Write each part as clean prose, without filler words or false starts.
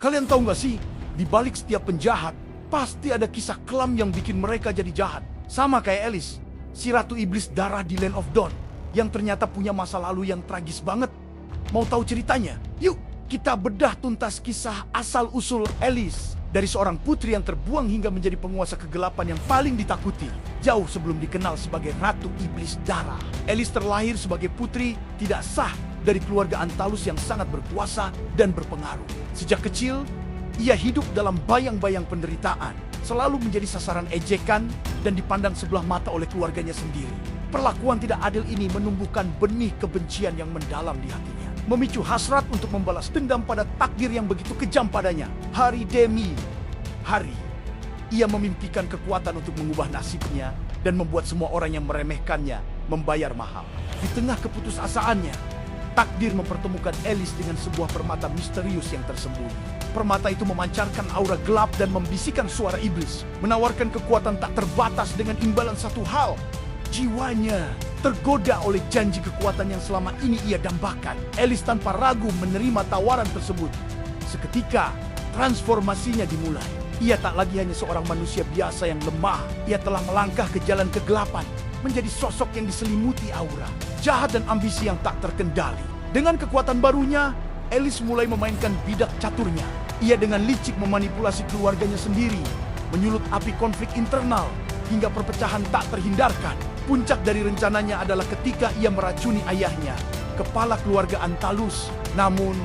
Kalian tahu nggak sih, di balik setiap penjahat, pasti ada kisah kelam yang bikin mereka jadi jahat. Sama kayak Alice, si Ratu Iblis Darah di Land of Dawn, yang ternyata punya masa lalu yang tragis banget. Mau tahu ceritanya? Yuk, kita bedah tuntas kisah asal-usul Alice. Dari seorang putri yang terbuang hingga menjadi penguasa kegelapan yang paling ditakuti. Jauh sebelum dikenal sebagai Ratu Iblis Darah. Alice terlahir sebagai putri tidak sah dari keluarga Antalus yang sangat berkuasa dan berpengaruh. Sejak kecil, ia hidup dalam bayang-bayang penderitaan, selalu menjadi sasaran ejekan dan dipandang sebelah mata oleh keluarganya sendiri. Perlakuan tidak adil ini menumbuhkan benih kebencian yang mendalam di hatinya, memicu hasrat untuk membalas dendam pada takdir yang begitu kejam padanya. Hari demi hari, ia memimpikan kekuatan untuk mengubah nasibnya dan membuat semua orang yang meremehkannya membayar mahal. Di tengah keputusasaannya, takdir mempertemukan Alice dengan sebuah permata misterius yang tersembunyi. Permata itu memancarkan aura gelap dan membisikkan suara iblis, menawarkan kekuatan tak terbatas dengan imbalan satu hal. Jiwanya tergoda oleh janji kekuatan yang selama ini ia dambakan. Alice tanpa ragu menerima tawaran tersebut. Seketika, transformasinya dimulai. Ia tak lagi hanya seorang manusia biasa yang lemah. Ia telah melangkah ke jalan kegelapan, menjadi sosok yang diselimuti aura jahat dan ambisi yang tak terkendali. Dengan kekuatan barunya, Alice mulai memainkan bidak caturnya. Ia dengan licik memanipulasi keluarganya sendiri, menyulut api konflik internal hingga perpecahan tak terhindarkan. Puncak dari rencananya adalah ketika ia meracuni ayahnya, kepala keluarga Antalus. Namun,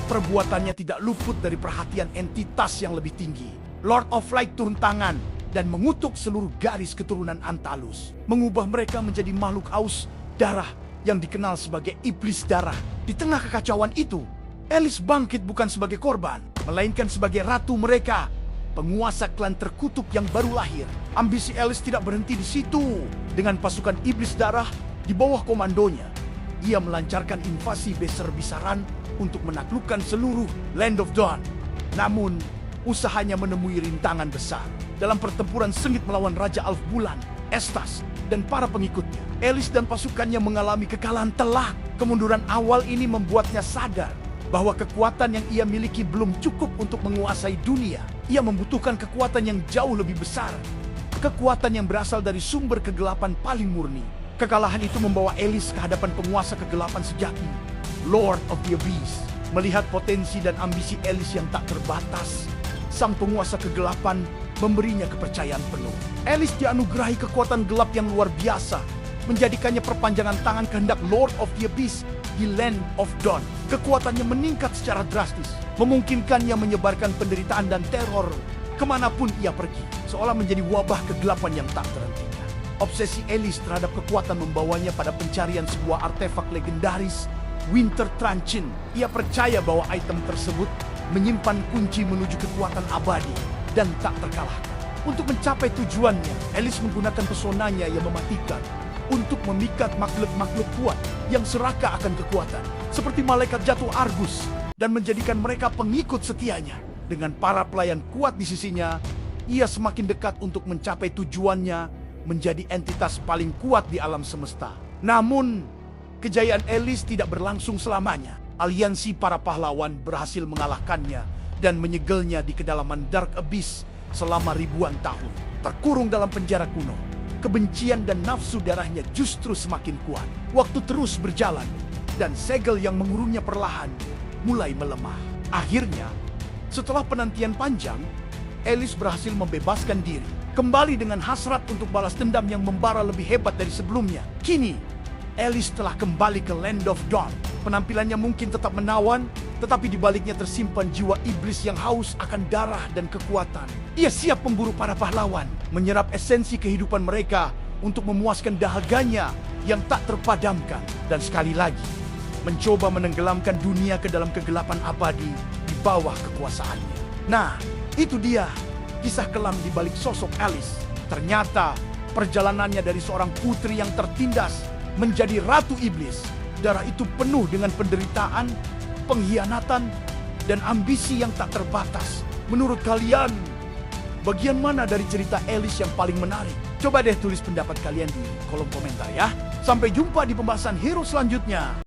perbuatannya tidak luput dari perhatian entitas yang lebih tinggi. Lord of Light turun tangan dan mengutuk seluruh garis keturunan Antalus, mengubah mereka menjadi makhluk haus darah yang dikenal sebagai Iblis Darah. Di tengah kekacauan itu, Alice bangkit bukan sebagai korban, melainkan sebagai ratu mereka, penguasa klan terkutuk yang baru lahir. Ambisi Alice tidak berhenti di situ. Dengan pasukan Iblis Darah di bawah komandonya, ia melancarkan invasi besar-besaran untuk menaklukkan seluruh Land of Dawn. Namun, usahanya menemui rintangan besar. Dalam pertempuran sengit melawan Raja Alf Bulan, Estas, dan para pengikutnya, Alice dan pasukannya mengalami kekalahan telak. Kemunduran awal ini membuatnya sadar bahwa kekuatan yang ia miliki belum cukup untuk menguasai dunia. Ia membutuhkan kekuatan yang jauh lebih besar. Kekuatan yang berasal dari sumber kegelapan paling murni. Kekalahan itu membawa Alice ke hadapan penguasa kegelapan sejati, Lord of the Abyss. Melihat potensi dan ambisi Alice yang tak terbatas, sang penguasa kegelapan memberinya kepercayaan penuh. Alice dianugerahi kekuatan gelap yang luar biasa, menjadikannya perpanjangan tangan kehendak Lord of the Abyss di Land of Dawn. Kekuatannya meningkat secara drastis, memungkinkannya menyebarkan penderitaan dan teror kemanapun ia pergi, seolah menjadi wabah kegelapan yang tak terhentikan. Obsesi Alice terhadap kekuatan membawanya pada pencarian sebuah artefak legendaris, Winter Truncheon. Ia percaya bahwa item tersebut menyimpan kunci menuju kekuatan abadi dan tak terkalahkan. Untuk mencapai tujuannya, Alice menggunakan pesonanya yang mematikan untuk memikat makhluk-makhluk kuat yang serakah akan kekuatan, seperti malaikat jatuh Argus, dan menjadikan mereka pengikut setianya. Dengan para pelayan kuat di sisinya, ia semakin dekat untuk mencapai tujuannya, menjadi entitas paling kuat di alam semesta. Namun, kejayaan Alice tidak berlangsung selamanya. Aliansi para pahlawan berhasil mengalahkannya dan menyegelnya di kedalaman Dark Abyss selama ribuan tahun. Terkurung dalam penjara kuno, kebencian dan nafsu darahnya justru semakin kuat. Waktu terus berjalan, dan segel yang mengurungnya perlahan mulai melemah. Akhirnya, setelah penantian panjang, Alice berhasil membebaskan diri. Kembali dengan hasrat untuk balas dendam yang membara lebih hebat dari sebelumnya. Kini, Alice telah kembali ke Land of Dawn. Penampilannya mungkin tetap menawan, tetapi di baliknya tersimpan jiwa iblis yang haus akan darah dan kekuatan. Ia siap memburu para pahlawan, menyerap esensi kehidupan mereka untuk memuaskan dahaganya yang tak terpadamkan. Dan sekali lagi, mencoba menenggelamkan dunia ke dalam kegelapan abadi di bawah kekuasaannya. Nah, itu dia kisah kelam di balik sosok Alice. Ternyata, perjalanannya dari seorang putri yang tertindas menjadi Ratu Iblis Darah itu penuh dengan penderitaan, pengkhianatan, dan ambisi yang tak terbatas. Menurut kalian, bagian mana dari cerita Alice yang paling menarik? Coba deh tulis pendapat kalian di kolom komentar ya. Sampai jumpa di pembahasan hero selanjutnya.